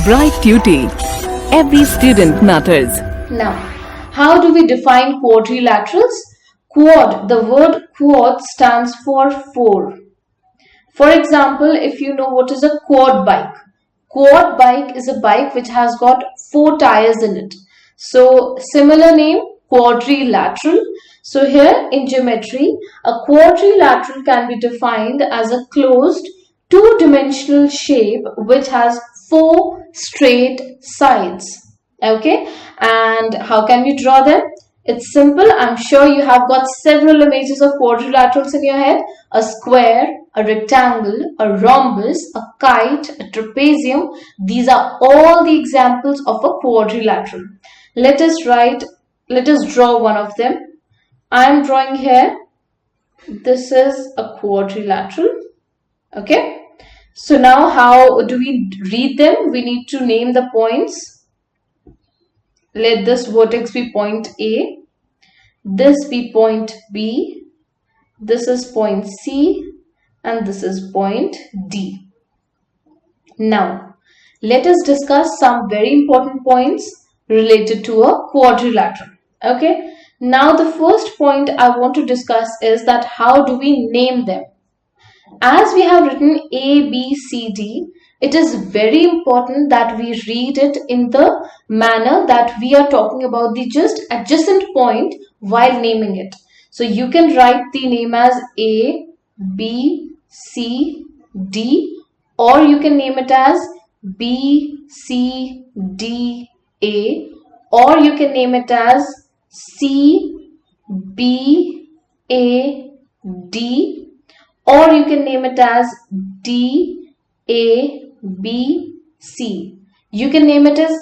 Bright Tuty. Every student matters. Now, how do we define quadrilaterals? Quad, the word quad stands for 4. For example, if you know what is a quad bike is a bike which has got 4 tires in it. So, similar name, quadrilateral. So, here in geometry, a quadrilateral can be defined as a closed two-dimensional shape which has 4 straight sides. Okay, and how can we draw them? It's simple. I'm sure you have got several images of quadrilaterals in your head. A square, a rectangle, a rhombus, a kite, a trapezium. These are all the examples of a quadrilateral. Let us draw one of them. I am drawing here. This is a quadrilateral. Okay. So now how do we read them? We need to name the points. Let this vertex be point A, this be point B, this is point C, and this is point D. Now, let us discuss some very important points related to a quadrilateral. Okay. Now, the first point I want to discuss is that how do we name them? As we have written A, B, C, D, it is very important that we read it in the manner that we are talking about the just adjacent point while naming it. So you can write the name as A, B, C, D, or you can name it as B, C, D, A, or you can name it as C, B, A, D, or you can name it as D, A, B, C. You can name it as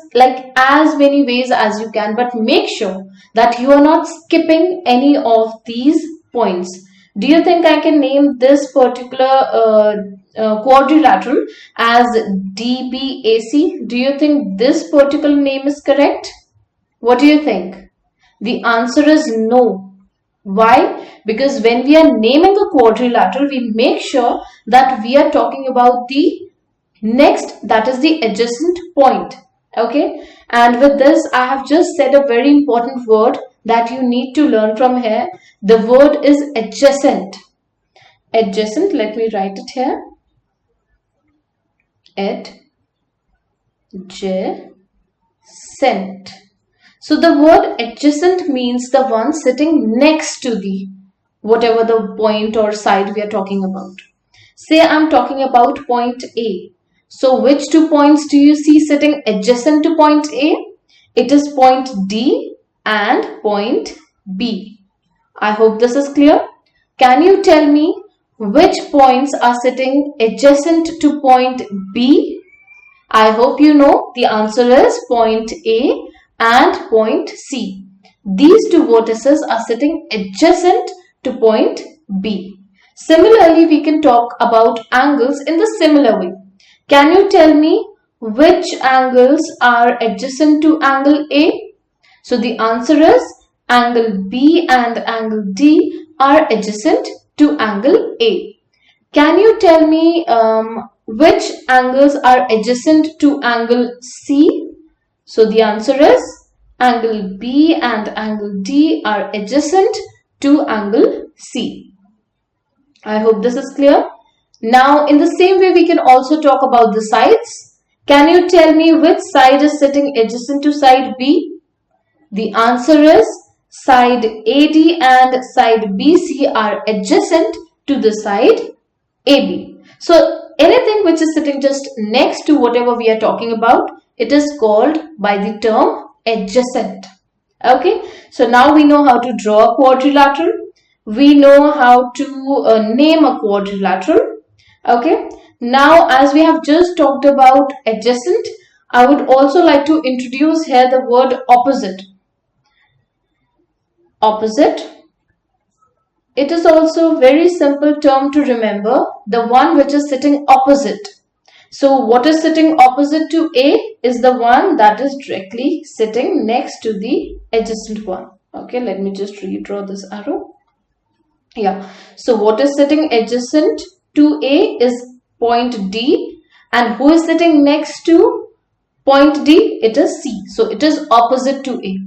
as many ways as you can, but make sure that you are not skipping any of these points. Do you think I can name this particular quadrilateral as DBAC? Do you think this particular name is correct? What do you think? The answer is no. Why? Because when we are naming a quadrilateral, we make sure that we are talking about the next, that is the adjacent point. Okay, and with this I have just said a very important word that you need to learn from here. The word is adjacent. Adjacent, let me write it here. Adjacent. So the word adjacent means the one sitting next to the whatever the point or side we are talking about. Say I'm talking about point A. So which 2 points do you see sitting adjacent to point A? It is point D and point B. I hope this is clear. Can you tell me which points are sitting adjacent to point B? I hope you know the answer is point A and point C. These 2 vertices are sitting adjacent to point B. Similarly, we can talk about angles in the similar way. Can you tell me which angles are adjacent to angle A? So the answer is angle B and angle D are adjacent to angle A. Can you tell me which angles are adjacent to angle C? So the answer is angle B and angle D are adjacent to angle C. I hope this is clear. Now, in the same way, we can also talk about the sides. Can you tell me which side is sitting adjacent to side B? The answer is side AD and side BC are adjacent to the side AB. So, anything which is sitting just next to whatever we are talking about, it is called by the term adjacent. Okay, so now we know how to draw a quadrilateral. We know how to name a quadrilateral. Okay, now as we have just talked about adjacent, I would also like to introduce here the word opposite. Opposite. It is also a very simple term to remember, the one which is sitting opposite. So what is sitting opposite to A is the one that is directly sitting next to the adjacent one. Okay, let me just redraw this arrow. Yeah, so what is sitting adjacent to A is point D, and who is sitting next to Point D, it is C. So it is opposite to A.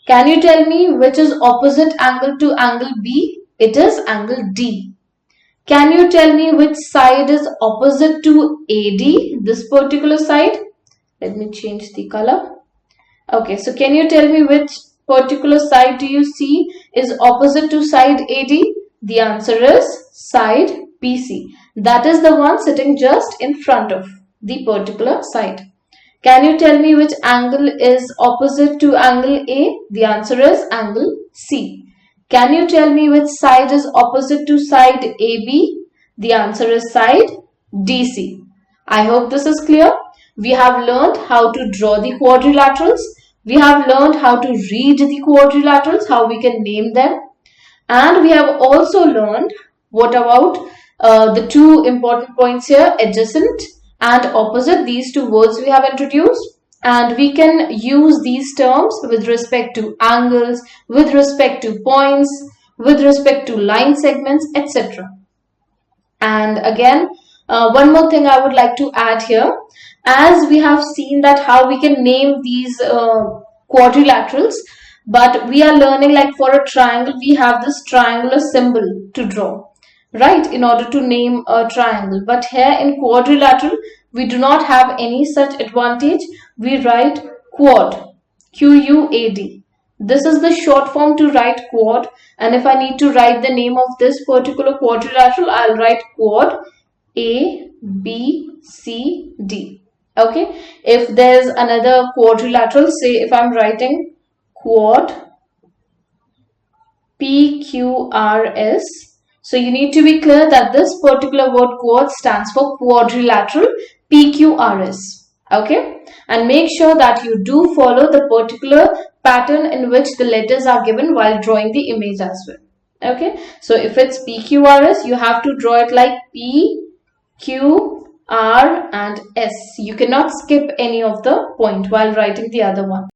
Can you tell me which is opposite angle to angle B? It is angle D. Can you tell me which side is opposite to AD, this particular side? Let me change the color. Okay, so can you tell me which particular side do you see is opposite to side AD? The answer is side BC. That is the one sitting just in front of the particular side. Can you tell me which angle is opposite to angle A? The answer is angle C. Can you tell me which side is opposite to side AB? The answer is side DC. I hope this is clear. We have learned how to draw the quadrilaterals. We have learned how to read the quadrilaterals, how we can name them. And we have also learned what about the two important points here, adjacent and opposite. These two words we have introduced. And we can use these terms with respect to angles, with respect to points, with respect to line segments, etc. And again, one more thing I would like to add here. As we have seen that how we can name these quadrilaterals, but we are learning like for a triangle, we have this triangular symbol to draw, right, in order to name a triangle. But here in quadrilateral, we do not have any such advantage. We write quad, Q-U-A-D. This is the short form to write quad, and if I need to write the name of this particular quadrilateral, I'll write quad A, B, C, D. Okay, if there's another quadrilateral, say if I'm writing quad PQRS, so you need to be clear that this particular word quad stands for quadrilateral PQRS. Okay, and make sure that you do follow the particular pattern in which the letters are given while drawing the image as well. Okay, so if it's PQRS, you have to draw it like P, Q, R and S. You cannot skip any of the point while writing the other one.